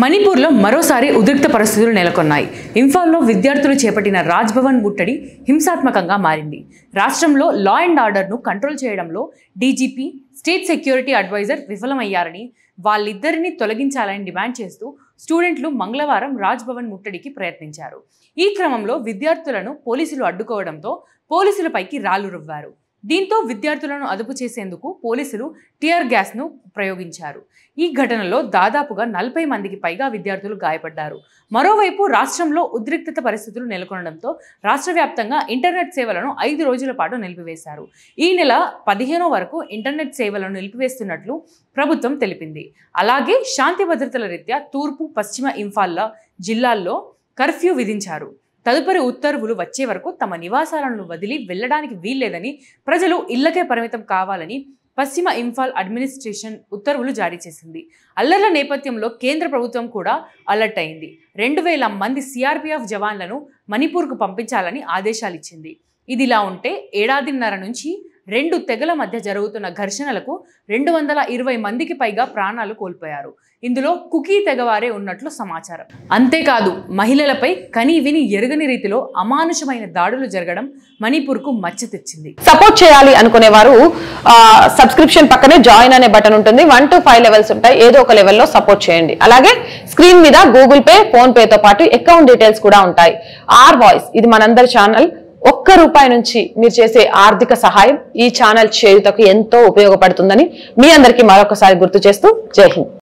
మణిపూర్లో మరోసారి ఉద్రిక్త పరిస్థితులు నెలకొన్నాయి. ఇంఫాల్లో విద్యార్థులు చేపట్టిన రాజ్ భవన్ ముట్టడి హింసాత్మకంగా మారింది. రాష్ట్రంలో లా అండ్ ఆర్డర్ను కంట్రోల్ చేయడంలో డీజీపీ, స్టేట్ సెక్యూరిటీ అడ్వైజర్ విఫలమయ్యారని, వాళ్ళిద్దరిని తొలగించాలని డిమాండ్ చేస్తూ స్టూడెంట్లు మంగళవారం రాజ్ భవన్ ముట్టడికి ప్రయత్నించారు. ఈ క్రమంలో విద్యార్థులను పోలీసులు అడ్డుకోవడంతో పోలీసులపైకి రాళ్లు రువ్వారు. దీంతో విద్యార్థులను అదుపు చేసేందుకు పోలీసులు టియర్ గ్యాస్ను ప్రయోగించారు. ఈ ఘటనలో దాదాపుగా 40 మందికి పైగా విద్యార్థులు గాయపడ్డారు. మరోవైపు రాష్ట్రంలో ఉద్రిక్తత పరిస్థితులు నెలకొనడంతో రాష్ట్ర వ్యాప్తంగా ఇంటర్నెట్ సేవలను 5 రోజుల పాటు నిలిపివేశారు. ఈ నెల 15 వరకు ఇంటర్నెట్ సేవలను నిలిపివేస్తున్నట్లు ప్రభుత్వం తెలిపింది. అలాగే శాంతి భద్రతల రీత్యా తూర్పు, పశ్చిమ ఇంఫాల్ జిల్లాల్లో కర్ఫ్యూ విధించారు. తదుపరి ఉత్తర్వులు వచ్చే వరకు తమ నివాసాలను వదిలి వెళ్లడానికి వీల్లేదని, ప్రజలు ఇళ్లకే పరిమితం కావాలని పశ్చిమ ఇంఫాల్ అడ్మినిస్ట్రేషన్ ఉత్తర్వులు జారీ చేసింది. అల్లర్ల నేపథ్యంలో కేంద్ర ప్రభుత్వం కూడా అలర్ట్ అయింది. 2000 మంది సిఆర్పీఎఫ్ జవాన్లను మణిపూర్కు పంపించాలని ఆదేశాలు ఇచ్చింది. ఇదిలా ఉంటే ఏడాదిన్నర నుంచి 2 తెగల మధ్య జరుగుతున్న ఘర్షణలకు 220 మందికి పైగా ప్రాణాలు కోల్పోయారు. ఇందులో కుకీ తెగవారే ఉన్నట్లు సమాచారం. అంతేకాదు మహిళలపై కని విని ఎరుగని రీతిలో అమానుషమైన దాడులు జరగడం మణిపూర్కు మచ్చ తెచ్చింది. సపోర్ట్ చేయాలి అనుకునే వారు సబ్స్క్రిప్షన్ పక్కనే జాయిన్ అనే బటన్ ఉంటుంది. 1 to 5 లెవెల్స్ ఉంటాయి. ఏదో ఒక లెవెల్లో సపోర్ట్ చేయండి. అలాగే స్క్రీన్ మీద గూగుల్ పే, ఫోన్ పేతో పాటు అకౌంట్ డీటెయిల్స్ కూడా ఉంటాయి. ఆర్ వాయిస్ ఇది మనందరి ఛానల్. ₹1 నుంచి మీరు చేసే ఆర్థిక సహాయం ఈ ఛానల్ చేయుటకు ఎంతో ఉపయోగపడుతుందని మీ అందరికీ మరొకసారి గుర్తు చేస్తూ జై హింద్.